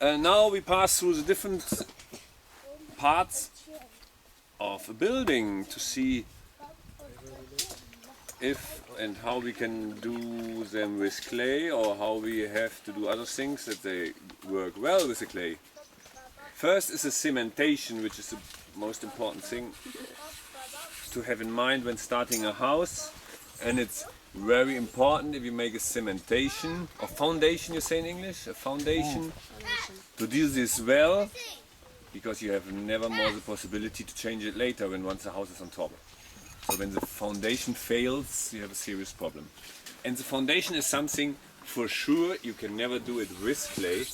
Now we pass through the different parts of a building to see if and how we can do them with clay, or how we have to do other things that they work well with the clay. First is the cementation, which is the most important thing to have in mind when starting a house, and it's very important if you make a cementation or foundation, you say in English, a foundation, to do this well, because you have never more the possibility to change it later when once the house is on top. So when the foundation fails, you have a serious problem. And the foundation is something for sure you can never do it with clay.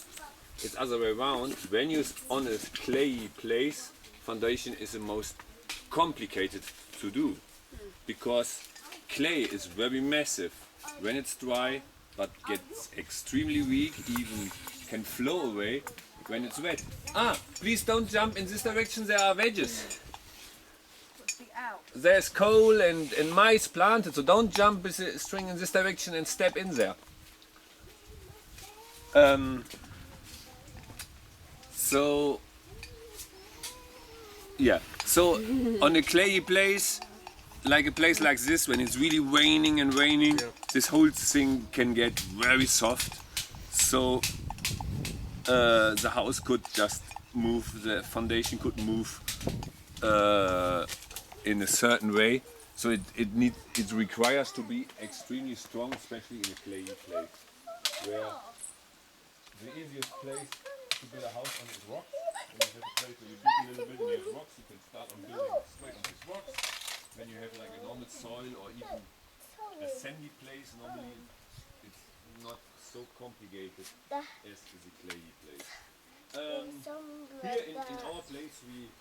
It's other way around. When you're on a clayey place, foundation is the most complicated to do, because clay is very massive when it's dry, but gets extremely weak, even can flow away when it's wet. Please don't jump in this direction, there are wedges. There's coal and mice planted, so don't jump with the string in this direction and step in there. So on a clayey place, like a place like this, when it's really raining and raining, this whole thing can get very soft. So the house could just move, the foundation could move in a certain way. So it requires to be extremely strong, especially in a clayey place, where the easiest place to build a house on is rocks. When you have a place where you dig a little bit and you have rocks, you can start on building straight on these rocks. When you have like a normal soil or even a sandy place, normally it's not so complicated as the clayey place. Here in our place we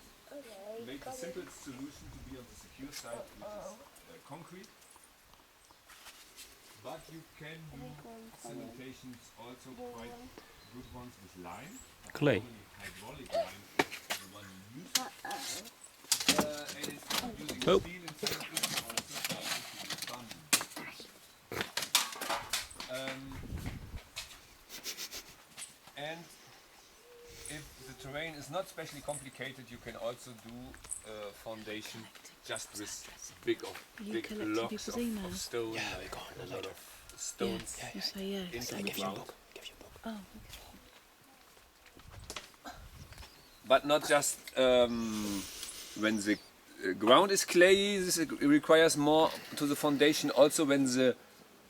made the simplest solution to be on the secure side, which is concrete. But you can do cementations also quite good ones with lime. Clay. Hydraulic lime is the one you use. And it's not using steel instead of this, also starts to be fun. And if the terrain is not specially complicated, you can also do a foundation just with big blocks of stone, like a lot of stones into the ground. But not just when the ground is clayey, this requires more to the foundation. Also when the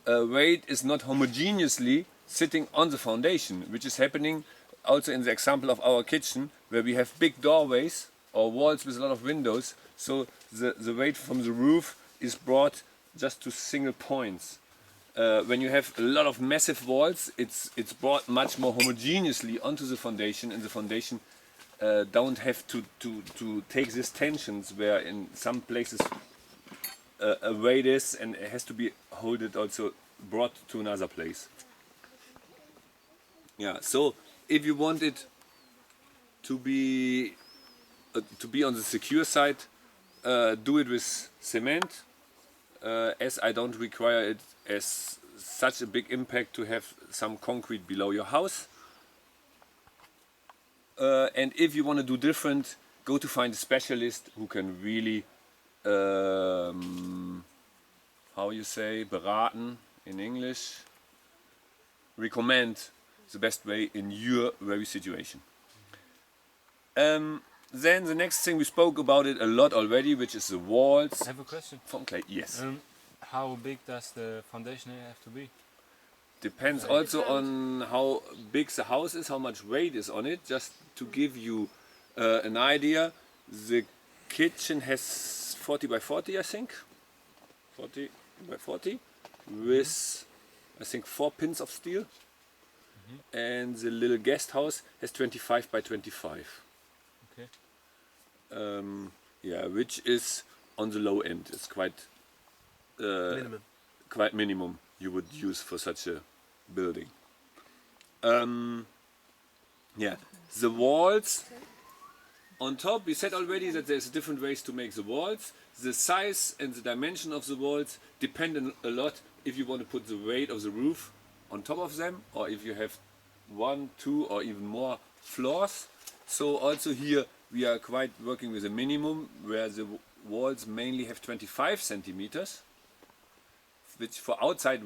weight is not homogeneously sitting on the foundation, which is happening also in the example of our kitchen, where we have big doorways or walls with a lot of windows. So the weight from the roof is brought just to single points. When you have a lot of massive walls, it's brought much more homogeneously onto the foundation, and the foundation don't have to take these tensions, where in some places a weight is, and it has to be holded also brought to another place. Yeah, so if you want it to be on the secure side, do it with cement, as I don't require it as such a big impact to have some concrete below your house. And if you want to do different, go to find a specialist who can really, how you say, beraten in English, recommend the best way in your very situation. Then the next thing, we spoke about it a lot already, which is the walls. I have a question. From clay. Yes. How big does the foundation have to be? Depends also on how big the house is, how much weight is on it. Just to give you an idea, the kitchen has 40 by 40, I think. 40 by 40, with I think 4 pins of steel. And the little guest house has 25 by 25. Okay. Yeah, which is on the low end. It's quite quite minimum you would use for such a building. Yeah, the walls on top, we said already that there's different ways to make the walls. The size and the dimension of the walls depend a lot if you want to put the weight of the roof on top of them, or if you have 1, 2 or even more floors. So also here we are quite working with a minimum where the walls mainly have 25 centimeters, which for outside